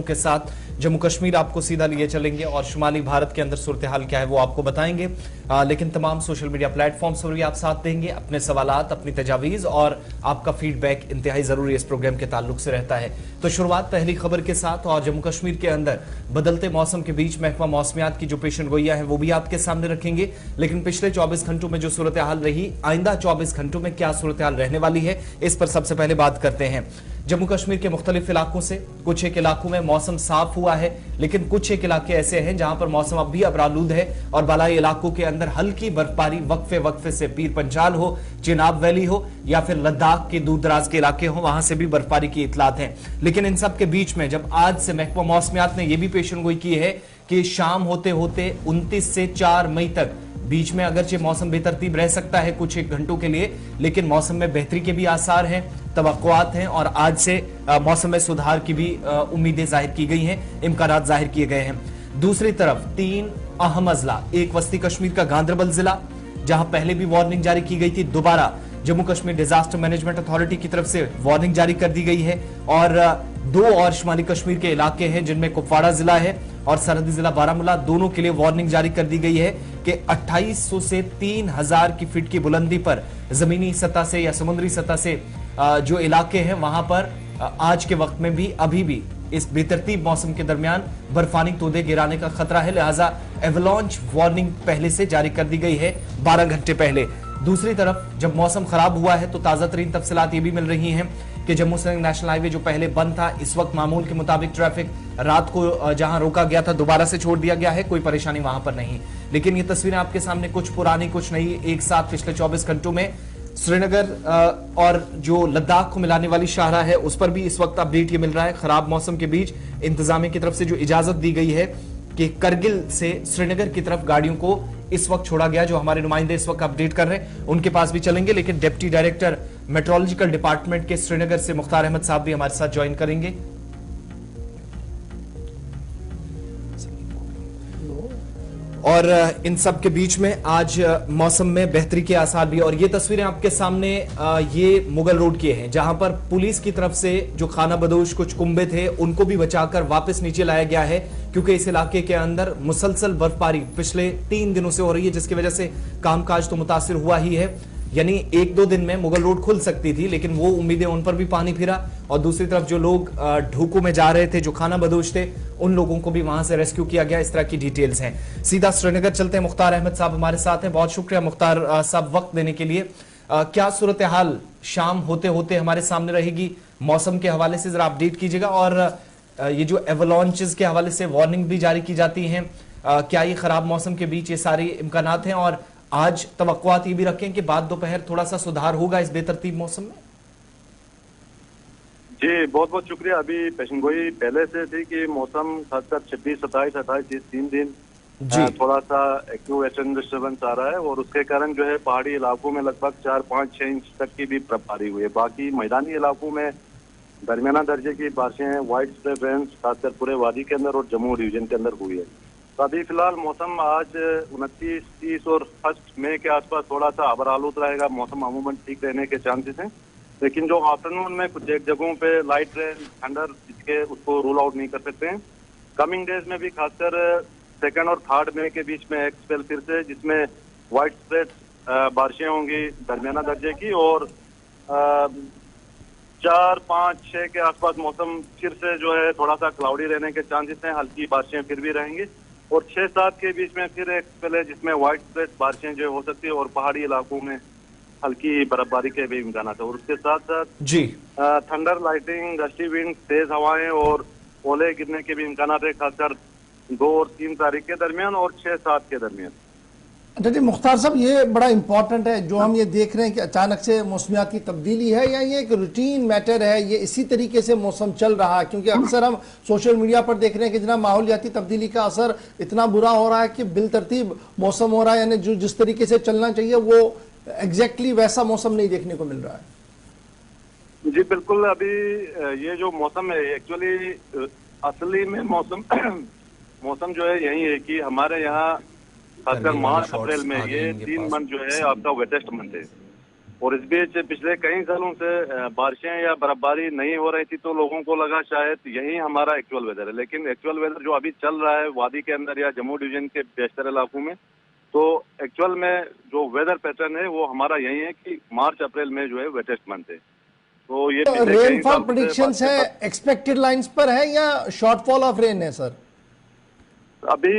के साथ जम्मू कश्मीर आपको सीधा लिए चलेंगे और शुमाली भारत के अंदर सूरत हाल क्या है वो आपको बताएंगे। लेकिन तमाम सोशल मीडिया प्लेटफॉर्म्स पर भी आप साथ देंगे, अपने सवालात, अपनी तजावीज़ और आपका फीडबैक इंतहाई जरूरी इस प्रोग्राम के ताल्लुक से रहता है। तो शुरुआत पहली खबर के साथ, और जम्मू कश्मीर के अंदर बदलते मौसम के बीच महकमा मौसमियात की जो पेशन गोइयां है वो भी आपके सामने रखेंगे। लेकिन पिछले 24 घंटों में जो सूरत हाल रही, आइंदा 24 घंटों में क्या सूरत हाल रहने वाली है, इस पर सबसे पहले बात करते हैं। जम्मू कश्मीर के मुख्तलिफ इलाकों से कुछ एक इलाकों में मौसम साफ हुआ है, लेकिन कुछ एक इलाके ऐसे हैं जहां पर मौसम अब भी अबरालूद है और बालाई इलाकों के अंदर हल्की बर्फबारी वक्फे वक्फे से, पीर पंजाल हो, चिनाब वैली हो या फिर लद्दाख के दूर दराज के इलाके हो, वहां से भी बर्फबारी की इतलात है। लेकिन इन सब के बीच में जब आज से महकमा मौसमियात ने यह भी पेशनगोई की है कि शाम होते होते 29 से 4 मई तक बीच में अगरचे मौसम बेतरतीब रह सकता है कुछ एक घंटों के लिए, लेकिन मौसम में बेहतरी के भी आसार हैं, तवक्कुआत हैं और आज से मौसम में सुधार की भी उम्मीदें जाहिर की गई हैं, इम्कानात जाहिर किए गए हैं। दूसरी तरफ 3 अहम अजला, एक वस्ती कश्मीर का गांदरबल जिला जहां पहले भी वार्निंग जारी की गई थी, दोबारा Jammu Kashmir disaster management authority की तरफ से वार्निंग जारी कर दी गई है। और 2 और शुमाली कश्मीर के इलाके हैं जिनमें कुपवाड़ा जिला है और सरहदी जिला बारामूला, दोनों के लिए वार्निंग जारी कर दी गई है कि 2800 से 3000 की फीट की बुलंदी पर जमीनी सतह से या समुद्री सतह से जो इलाके हैं वहां पर आज के वक्त में भी अभी भी इस बेतरतीब मौसम के दरमियान बर्फानी तोदे गिराने का खतरा है, लिहाजा एवलांच वार्निंग पहले से जारी कर दी गई है 12 घंटे पहले। दूसरी तरफ जब मौसम खराब हुआ है तो ताजा तरीन तफसीलात ये भी मिल रही हैं कि जम्मू श्रीनगर नेशनल हाईवे जो पहले बंद था, इस वक्त मामूल के मुताबिक ट्रैफिक रात को जहां रोका गया था दोबारा से छोड़ दिया गया है, कोई परेशानी वहां पर नहीं। लेकिन ये तस्वीरें आपके सामने कुछ पुरानी कुछ नई एक साथ पिछले 24 घंटों में श्रीनगर और जो लद्दाख को मिलाने वाली शाहराह है उस पर भी इस वक्त अपडेट ये मिल रहा है। खराब मौसम के बीच इंतजामिया की तरफ से जो इजाजत दी गई है कि करगिल से श्रीनगर की तरफ गाड़ियों को इस वक्त छोड़ा गया, जो हमारे नुमाइंदे इस वक्त अपडेट कर रहे हैं उनके पास भी चलेंगे। लेकिन डिप्टी डायरेक्टर मेट्रोलॉजिकल डिपार्टमेंट के श्रीनगर से मुख्तार अहमद साहब भी हमारे साथ ज्वाइन करेंगे। और इन सब के बीच में आज मौसम में बेहतरी के आसार भी, और ये तस्वीरें आपके सामने ये मुगल रोड की हैं जहां पर पुलिस की तरफ से जो खाना बदोश कुछ कुंबे थे उनको भी बचाकर वापस नीचे लाया गया है, क्योंकि इस इलाके के अंदर मुसलसल बर्फबारी पिछले 3 दिनों से हो रही है, जिसकी वजह से कामकाज तो मुतासिर हुआ ही है। यानी 1-2 दिन में मुगल रोड खुल सकती थी, लेकिन वो उम्मीदें उन पर भी पानी फिरा। और दूसरी तरफ जो लोग ढूकों में जा रहे थे, जो खाना बदोश थे, उन लोगों को भी वहां से रेस्क्यू किया गया। इस तरह की डिटेल्स हैं। सीधा श्रीनगर चलते हैं, मुख्तार अहमद साहब हमारे साथ हैं। बहुत शुक्रिया मुख्तार साहब वक्त देने के लिए। क्या सूरत हाल शाम होते होते हमारे सामने रहेगी, मौसम के हवाले से जरा अपडेट कीजिएगा। और ये जो एवलांचेस के हवाले से वार्निंग भी जारी की जाती हैं, क्या ये खराब मौसम के बीच ये सारे इम्कानात हैं और आज तवक्कुआत ये भी रखें कि बाद दोपहर थोड़ा सा सुधार होगा इस बेतरतीब मौसम में? जी बहुत बहुत शुक्रिया। अभी पेशनगोई पहले से थी कि मौसम खासकर 26, 27, 28 3 दिन थोड़ा सा एक्टिव वेस्टर्न डिस्टर्बेंस आ रहा है और उसके कारण जो है पहाड़ी इलाकों में लगभग 4, 5, 6 इंच तक की भी बर्फबारी हुई है। बाकी मैदानी इलाकों में दरमियाना दर्जे की बारिशें वाइड स्प्रेड रेंज खासकर पूरे वादी के अंदर और जम्मू डिवीजन के अंदर हुई है। तो अभी फिलहाल मौसम आज 29, 30 और 1 मई के आसपास थोड़ा सा अबरालूद रहेगा। मौसम अमूमन ठीक रहने के चांसेस हैं, लेकिन जो आफ्टरनून में कुछ एक जगहों पे लाइट रेन थंडर इसके उसको रूल आउट नहीं कर सकते हैं। कमिंग डेज में भी खासकर 2 और 3 मई के बीच में एक स्पेल फिर से जिसमें वाइड स्प्रेड बारिशें होंगी दरमियाना दर्जे की और 4, 5, 6 के आसपास मौसम फिर से जो है थोड़ा सा क्लाउडी रहने के चांसेस हैं। हल्की बारिशें फिर भी रहेंगी और 6-7 के बीच में फिर एक स्पेल है जिसमें वाइड स्प्रेड बारिशें जो हो सकती है और पहाड़ी इलाकों में हल्की बर्फबारी के भी इम्कान है। और उसके साथ साथ जी थंडर लाइटिंग, गस्टी विंड, तेज हवाएं और ओले गिरने के भी इम्कान है, खासकर 2 और 3 तारीख के दरमियान और 6-7 के दरमियान। अच्छा जी मुख्तार साहब, ये बड़ा इंपॉर्टेंट है जो हम ये देख रहे हैं कि अचानक से मौसमियात की तब्दीली है या ये एक रूटीन मैटर है, ये इसी तरीके से मौसम चल रहा है? क्योंकि अक्सर हम सोशल मीडिया पर देख रहे हैं कि जनाब माहौलियाती तब्दीली का असर इतना बुरा हो रहा है कि बिलतरतीब मौसम हो रहा है, यानी जो जिस तरीके से चलना चाहिए वो एग्जैक्टली वैसा मौसम नहीं देखने को मिल रहा है। जी बिल्कुल। अभी ये जो मौसम है एक्चुअली असली में मौसम जो है यही है कि हमारे यहाँ खासकर मार्च अप्रैल में ये 3 मंथ जो है आपका वेटेस्ट मंथ है। और इस बीच पिछले कई सालों से बारिशें या बर्फबारी नहीं हो रही थी, तो लोगों को लगा शायद यही हमारा एक्चुअल वेदर है। लेकिन एक्चुअल वेदर जो अभी चल रहा है वादी के अंदर या जम्मू डिवीजन के बेशतर इलाकों में, तो एक्चुअल में जो वेदर पैटर्न है वो हमारा यही है कि मार्च अप्रैल में जो है वेटेस्ट मंथ है। तो ये रेनफॉल प्रेडिक्शंस है एक्सपेक्टेड लाइंस पर है या शॉर्टफॉल ऑफ रेन है सर? अभी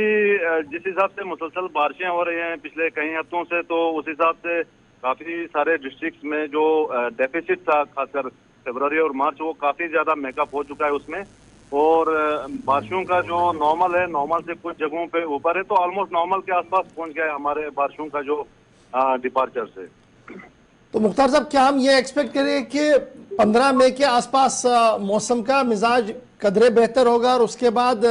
जिस हिसाब से मुसलसल बारिशें हो रही हैं पिछले कई हफ्तों से, तो उस हिसाब से काफी सारे डिस्ट्रिक्ट्स में जो डेफिसिट था खासकर फरवरी और मार्च, वो काफी ज्यादा मेकअप हो चुका है उसमें। और बारिशों का जो नॉर्मल है, नॉर्मल से कुछ जगहों पे ऊपर है, तो ऑलमोस्ट नॉर्मल के आसपास पहुंच गया है हमारे बारिशों का जो डिपार्चर से। तो मुख्तार साहब, क्या हम ये एक्सपेक्ट करें कि 15 मई के आसपास मौसम का मिजाज कदरे बेहतर होगा और उसके बाद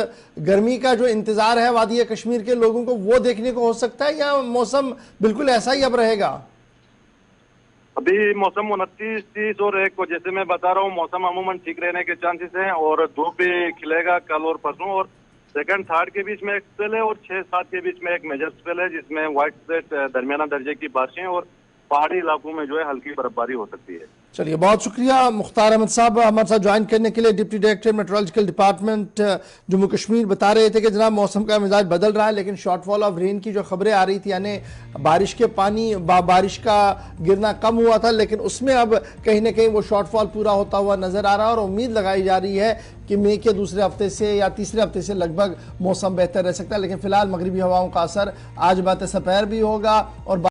गर्मी का जो इंतजार है वादी कश्मीर के लोगों को वो देखने को हो सकता है, या मौसम बिल्कुल ऐसा ही अब रहेगा? अभी मौसम 29, 30 और 1 को जैसे मैं बता रहा हूँ, मौसम अमूमन ठीक रहने के चांसेस हैं और धूप भी खिलेगा कल और परसों। और सेकंड थर्ड के बीच में एक स्पेल है और 6-7 के बीच में एक मेजर स्पेल है, जिसमें व्हाइट स्प्रेड दरमियाना दर्जे की बारिशें और पहाड़ी इलाकों में जो है हल्की बर्फबारी हो सकती है। चलिए, बहुत शुक्रिया मुख्तार अहमद साहब हमारे साथ ज्वाइन करने के लिए। Deputy director metrological department Jammu Kashmir बता रहे थे कि जनाब मौसम का मिजाज बदल रहा है, लेकिन शॉर्टफॉल ऑफ रेन की जो खबरें आ रही थी, यानी बारिश के पानी बारिश का गिरना कम हुआ था, लेकिन उसमें अब कहीं ना कहीं वो शॉर्टफॉल पूरा होता हुआ नजर आ रहा है और उम्मीद लगाई जा रही है कि मई के दूसरे हफ्ते से या तीसरे हफ्ते से लगभग मौसम बेहतर रह सकता है। लेकिन फिलहाल मगरिबी हवाओं का असर आज बात सपहर भी होगा और